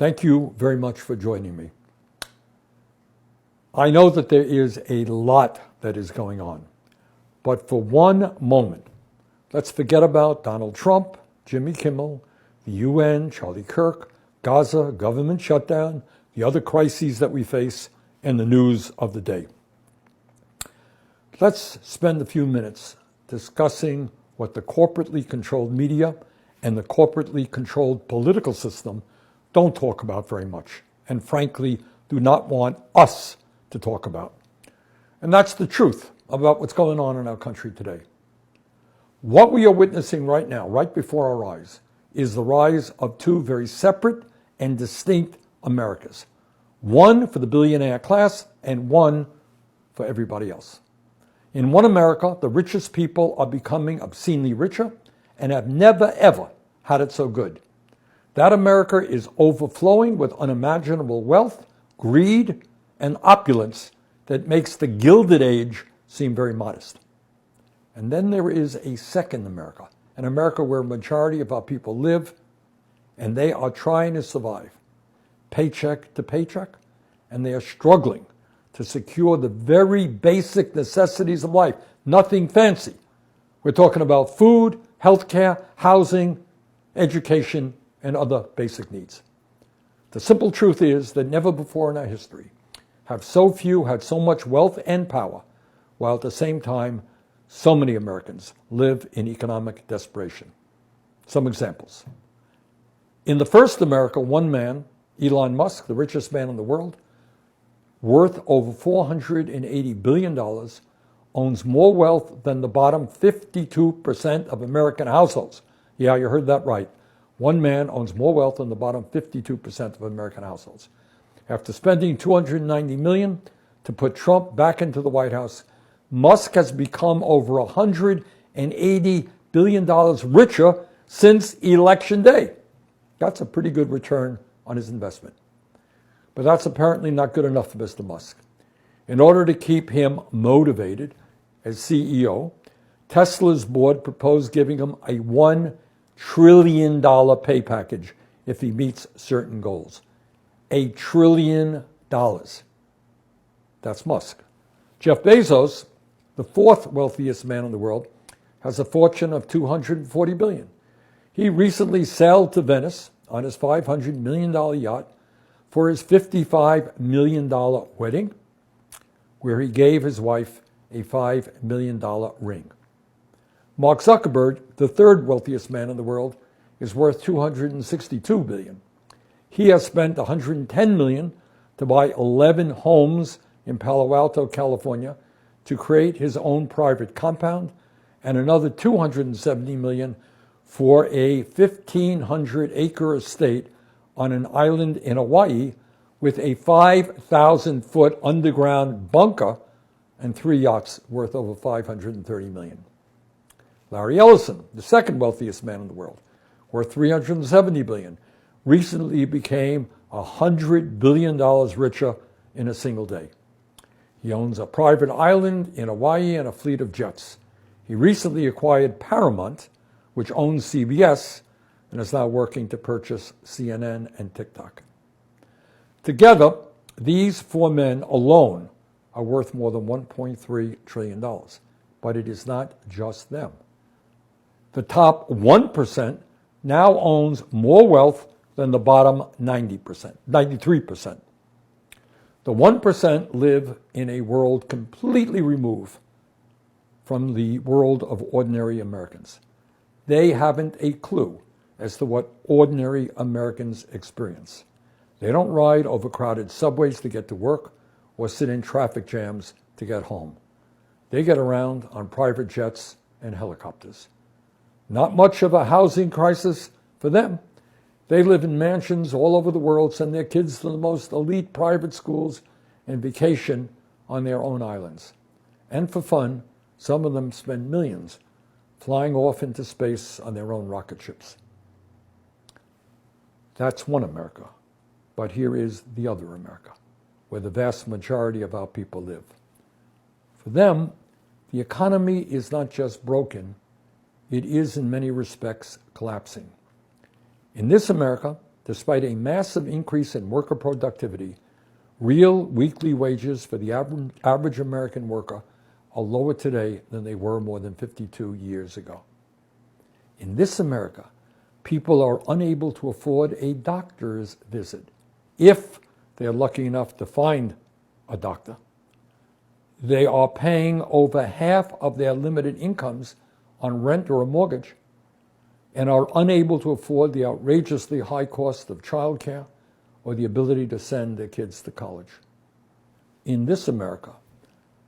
Thank you very much for joining me. I know that there is a lot that is going on, but for one moment, let's forget about Donald Trump, Jimmy Kimmel, the UN, Charlie Kirk, Gaza, government shutdown, the other crises that we face, and the news of the day. Let's spend a few minutes discussing what the corporately controlled media and the corporately controlled political system don't talk about very much, and frankly, do not want us to talk about. And that's the truth about what's going on in our country today. What we are witnessing right now, right before our eyes, is the rise of two very separate and distinct Americas. One for the billionaire class and one for everybody else. In one America, the richest people are becoming obscenely richer and have never, ever had it so good. That America is overflowing with unimaginable wealth, greed, and opulence that makes the Gilded Age seem very modest. And then there is a second America, an America where a majority of our people live, and they are trying to survive, paycheck to paycheck, and they are struggling to secure the very basic necessities of life, nothing fancy. We're talking about food, healthcare, housing, education, and other basic needs. The simple truth is that never before in our history have so few had so much wealth and power, while at the same time, so many Americans live in economic desperation. Some examples. In the first America, one man, Elon Musk, the richest man in the world, worth over $480 billion, owns more wealth than the bottom 52% of American households. Yeah, you heard that right. One man owns more wealth than the bottom 52% of American households. After spending $290 million to put Trump back into the White House, Musk has become over $180 billion richer since Election Day. That's a pretty good return on his investment. But that's apparently not good enough for Mr. Musk. In order to keep him motivated as CEO, Tesla's board proposed giving him a $1 trillion pay package if he meets certain goals. $1 trillion. That's Musk. Jeff Bezos, the fourth wealthiest man in the world, has a fortune of $240 billion. He recently sailed to Venice on his $500 million yacht for his $55 million wedding, where he gave his wife a $5 million ring. Mark Zuckerberg, the third wealthiest man in the world, is worth $262 billion. He has spent $110 million to buy 11 homes in Palo Alto, California, to create his own private compound, and another $270 million for a 1,500-acre estate on an island in Hawaii with a 5,000-foot underground bunker and 3 yachts worth over $530 million. Larry Ellison, the second wealthiest man in the world, worth $370 billion, recently became $100 billion richer in a single day. He owns a private island in Hawaii and a fleet of jets. He recently acquired Paramount, which owns CBS, and is now working to purchase CNN and TikTok. Together, these four men alone are worth more than $1.3 trillion. But it is not just them. The top 1% now owns more wealth than the bottom 93%. The 1% live in a world completely removed from the world of ordinary Americans. They haven't a clue as to what ordinary Americans experience. They don't ride overcrowded subways to get to work or sit in traffic jams to get home. They get around on private jets and helicopters. Not much of a housing crisis for them. They live in mansions all over the world, send their kids to the most elite private schools, and vacation on their own islands. And for fun, some of them spend millions flying off into space on their own rocket ships. That's one America. But here is the other America, where the vast majority of our people live. For them, the economy is not just broken, it is in many respects collapsing. In this America, despite a massive increase in worker productivity, real weekly wages for the average American worker are lower today than they were more than 52 years ago. In this America, people are unable to afford a doctor's visit if they're lucky enough to find a doctor. They are paying over half of their limited incomes on rent or a mortgage and are unable to afford the outrageously high cost of childcare or the ability to send their kids to college. In this America,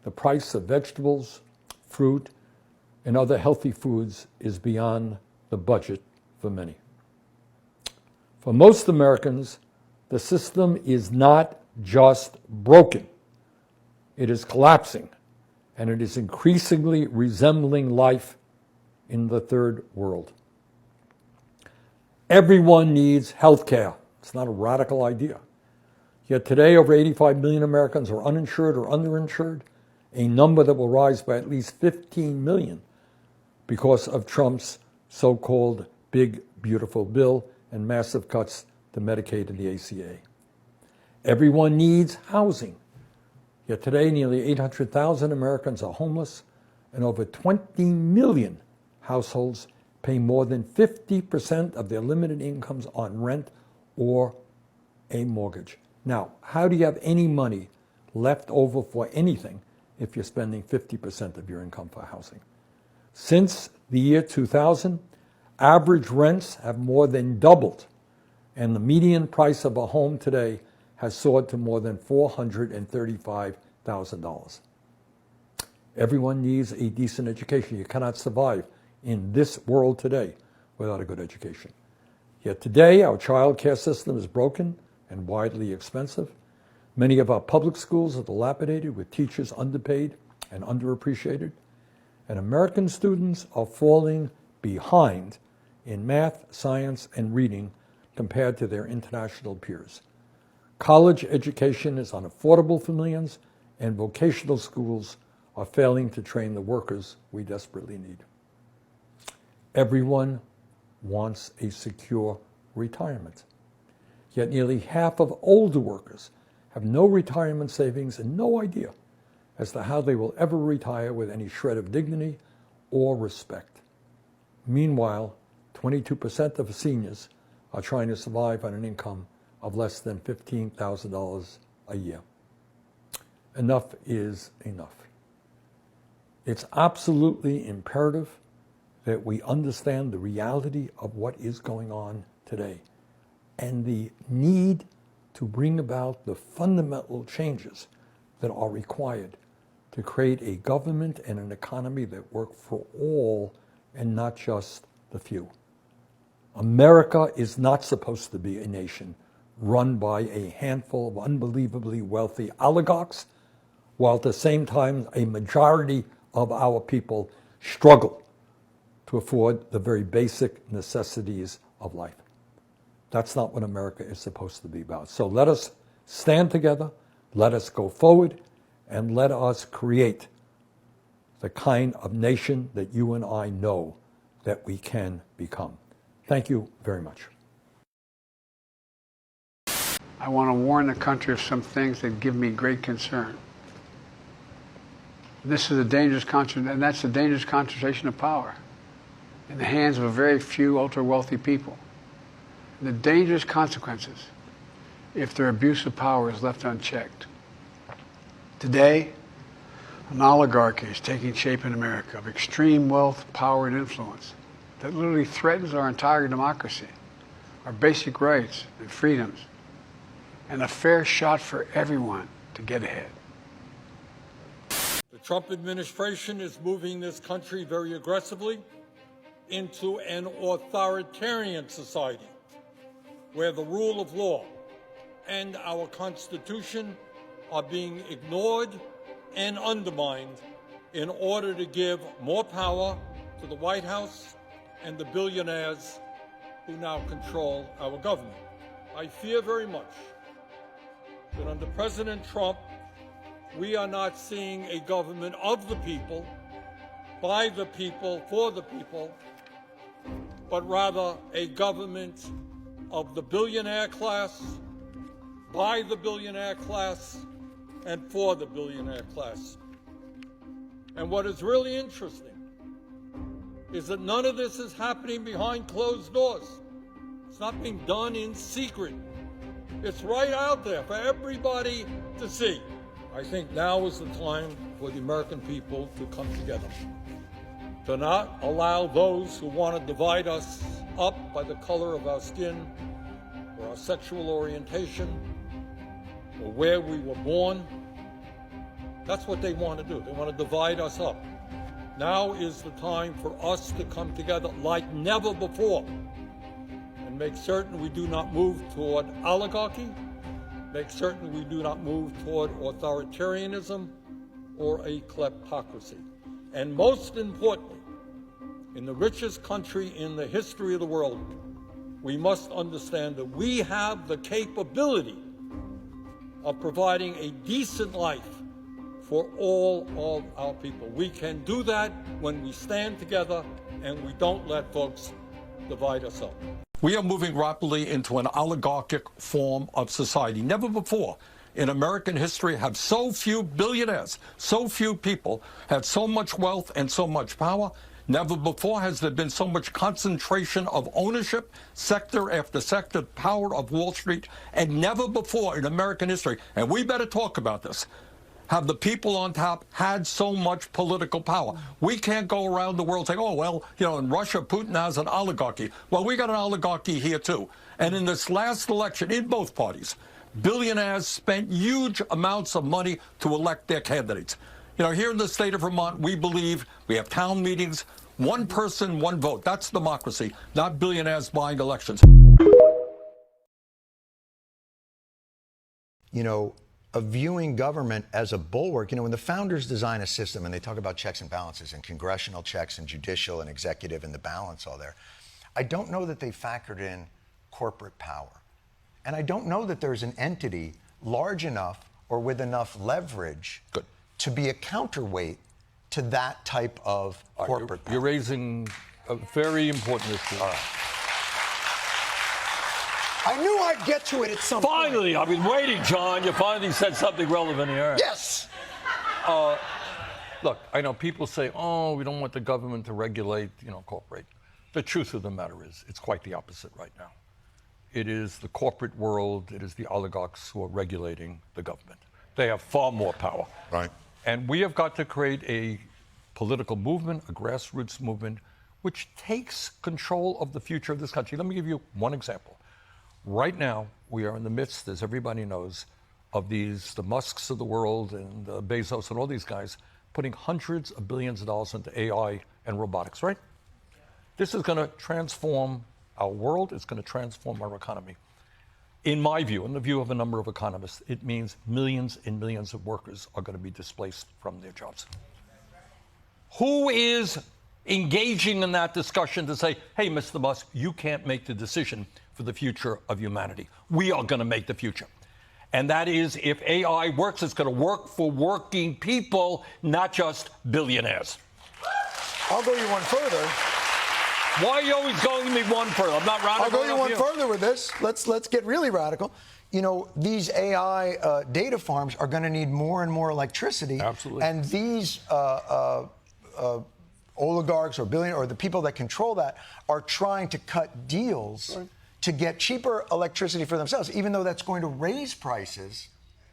the price of vegetables, fruit, and other healthy foods is beyond the budget for many. For most Americans, the system is not just broken. It is collapsing, and it is increasingly resembling life in the third world. Everyone needs health care. It's not a radical idea. Yet today, over 85 million Americans are uninsured or underinsured, a number that will rise by at least 15 million because of Trump's so-called big, beautiful bill and massive cuts to Medicaid and the ACA. Everyone needs housing. Yet today, nearly 800,000 Americans are homeless, and over 20 million households pay more than 50% of their limited incomes on rent or a mortgage. Now, how do you have any money left over for anything if you're spending 50% of your income for housing? Since the year 2000, average rents have more than doubled, and the median price of a home today has soared to more than $435,000. Everyone needs a decent education. You cannot survive in this world today without a good education. Yet today, our child care system is broken and widely expensive. Many of our public schools are dilapidated with teachers underpaid and underappreciated. And American students are falling behind in math, science, and reading compared to their international peers. College education is unaffordable for millions, and vocational schools are failing to train the workers we desperately need. Everyone wants a secure retirement. Yet nearly half of older workers have no retirement savings and no idea as to how they will ever retire with any shred of dignity or respect. Meanwhile, 22% of seniors are trying to survive on an income of less than $15,000 a year. Enough is enough. It's absolutely imperative that we understand the reality of what is going on today and the need to bring about the fundamental changes that are required to create a government and an economy that work for all and not just the few. America is not supposed to be a nation run by a handful of unbelievably wealthy oligarchs, while at the same time a majority of our people struggle to afford the very basic necessities of life. That's not what America is supposed to be about. So let us stand together, let us go forward, and let us create the kind of nation that you and I know that we can become. Thank you very much. I want to warn the country of some things that give me great concern. This is a dangerous concentration, and that's a dangerous concentration of power in the hands of a very few ultra-wealthy people. And the dangerous consequences if their abuse of power is left unchecked. Today, an oligarchy is taking shape in America of extreme wealth, power, and influence that literally threatens our entire democracy, our basic rights and freedoms, and a fair shot for everyone to get ahead. The Trump administration is moving this country very aggressively into an authoritarian society where the rule of law and our Constitution are being ignored and undermined in order to give more power to the White House and the billionaires who now control our government. I fear very much that under President Trump, we are not seeing a government of the people, by the people, for the people, but rather a government of the billionaire class, by the billionaire class, and for the billionaire class. And what is really interesting is that none of this is happening behind closed doors. It's not being done in secret. It's right out there for everybody to see. I think now is the time for the American people to come together, to not allow those who want to divide us up by the color of our skin or our sexual orientation or where we were born. That's what they want to do. They want to divide us up. Now is the time for us to come together like never before and make certain we do not move toward oligarchy, make certain we do not move toward authoritarianism or a kleptocracy. And most importantly, in the richest country in the history of the world, we must understand that we have the capability of providing a decent life for all of our people. We can do that when we stand together and we don't let folks divide us up. We are moving rapidly into an oligarchic form of society. Never before in American history have so few billionaires, so few people had so much wealth and so much power. Never before has there been so much concentration of ownership, sector after sector, power of Wall Street, and never before in American history, and we better talk about this, have the people on top had so much political power. We can't go around the world saying, oh, well, you know, in Russia, Putin has an oligarchy. Well, we got an oligarchy here, too. And in this last election, in both parties, billionaires spent huge amounts of money to elect their candidates. You know, here in the state of Vermont, we believe we have town meetings, one person, one vote. That's democracy, not billionaires buying elections. You know, of viewing government as a bulwark. You know, when the founders design a system and they talk about checks and balances and congressional checks and judicial and executive and the balance all there, I don't know that they factored in corporate power. And I don't know that there's an entity large enough or with enough leverage to be a counterweight to that type of corporate power. You're raising a very important issue. All right. I knew I'd get to it at some point. Finally, I've been waiting, John. You finally said something relevant here. Yes. Look, I know people say, oh, we don't want the government to regulate, you know, corporate. The truth of the matter is, it's quite the opposite right now. It is the corporate world, it is the oligarchs who are regulating the government. They have far more power. Right. And we have got to create a political movement, a grassroots movement, which takes control of the future of this country. Let me give you one example. Right now, we are in the midst, as everybody knows, of the Musks of the world and Bezos and all these guys putting hundreds of billions of dollars into AI and robotics, right? This is going to transform our world. It's going to transform our economy. In my view, in the view of a number of economists, it means millions and millions of workers are going to be displaced from their jobs. Who is engaging in that discussion to say, hey, Mr. Musk, you can't make the decision for the future of humanity. We are going to make the future. And that is, if AI works, it's going to work for working people, not just billionaires. I'll go you one further. Why are you always going me one further? I'm not radical. I'll go you one further with this. Let's get really radical. You know, these AI data farms are going to need more and more electricity. Absolutely. And these oligarchs or billionaires or the people that control that are trying to cut deals to get cheaper electricity for themselves, even though that's going to raise prices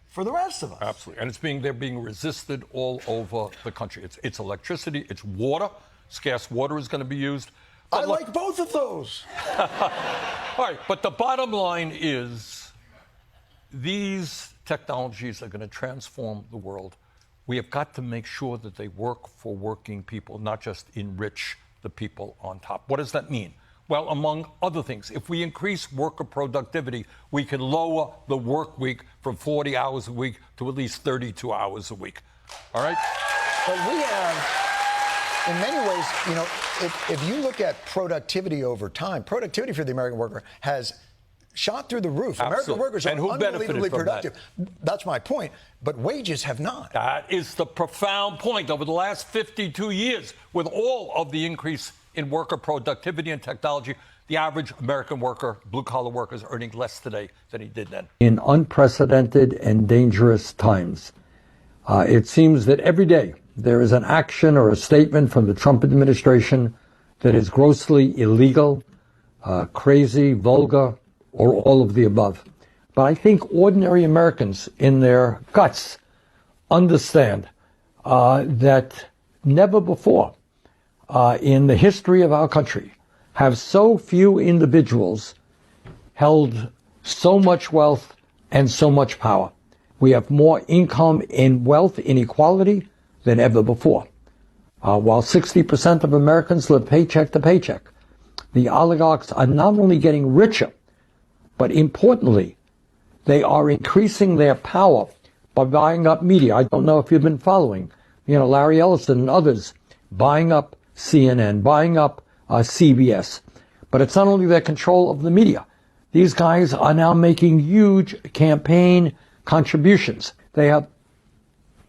for the rest of us. Absolutely. And they're being resisted all over the country. It's electricity, it's water. Scarce water is going to be used. But I like both of those. All right, but the bottom line is these technologies are going to transform the world. We have got to make sure that they work for working people, not just enrich the people on top. What does that mean? Well, among other things, if we increase worker productivity, we can lower the work week from 40 hours a week to at least 32 hours a week. All right? But we have, in many ways, you know, if you look at productivity over time, productivity for the American worker has shot through the roof. Absolutely. American workers and are who unbelievably from productive. That's my point. But wages have not. That is the profound point. Over the last 52 years, with all of the increase in worker productivity and technology, the average American worker, blue-collar worker, is earning less today than he did then. In unprecedented and dangerous times, it seems that every day there is an action or a statement from the Trump administration that is grossly illegal, crazy, vulgar, or all of the above. But I think ordinary Americans in their guts understand that never before in the history of our country have so few individuals held so much wealth and so much power. We have more income and wealth inequality than ever before. While 60% of Americans live paycheck to paycheck, the oligarchs are not only getting richer, but importantly, they are increasing their power by buying up media. I don't know if you've been following, Larry Ellison and others buying up CNN, buying up CBS. But it's not only their control of the media. These guys are now making huge campaign contributions. They have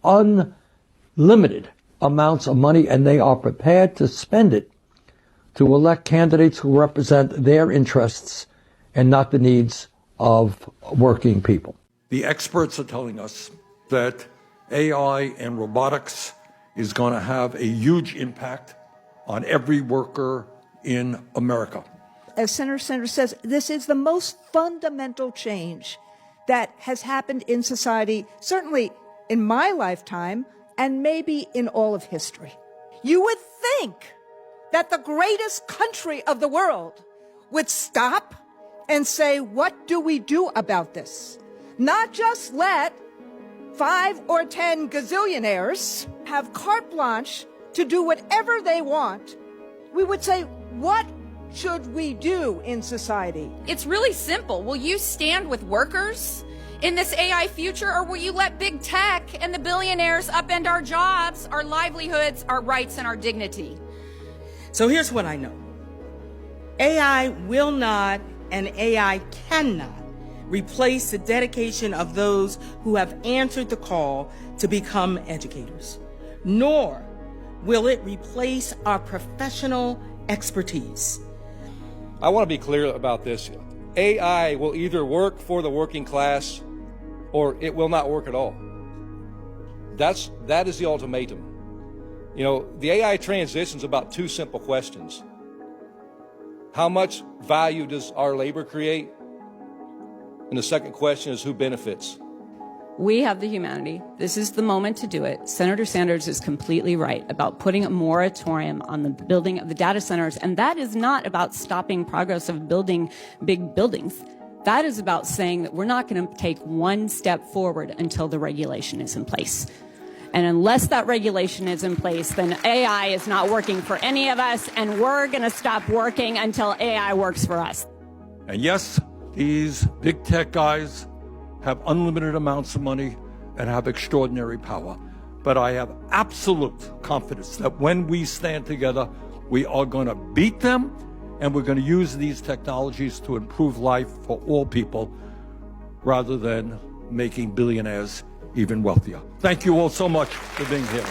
unlimited amounts of money, and they are prepared to spend it to elect candidates who represent their interests and not the needs of working people. The experts are telling us that AI and robotics is going to have a huge impact on every worker in America. As Senator Sanders says, this is the most fundamental change that has happened in society, certainly in my lifetime, and maybe in all of history. You would think that the greatest country of the world would stop and say, what do we do about this? Not just let 5 or 10 gazillionaires have carte blanche to do whatever they want. We would say, what should we do in society? It's really simple. Will you stand with workers in this AI future, or will you let big tech and the billionaires upend our jobs, our livelihoods, our rights, and our dignity? So here's what I know. AI will not and AI cannot replace the dedication of those who have answered the call to become educators, nor will it replace our professional expertise. I want to be clear about this. AI will either work for the working class or it will not work at all. That is the ultimatum. The AI transition is about 2 simple questions. How much value does our labor create? And the second question is, who benefits? We have the humanity. This is the moment to do it. Senator Sanders is completely right about putting a moratorium on the building of the data centers. And that is not about stopping progress of building big buildings. That is about saying that we're not going to take one step forward until the regulation is in place. And unless that regulation is in place, then AI is not working for any of us, and we're going to stop working until AI works for us. And yes, these big tech guys have unlimited amounts of money and have extraordinary power. But I have absolute confidence that when we stand together, we are going to beat them, and we're going to use these technologies to improve life for all people rather than making billionaires even wealthier. Thank you all so much for being here.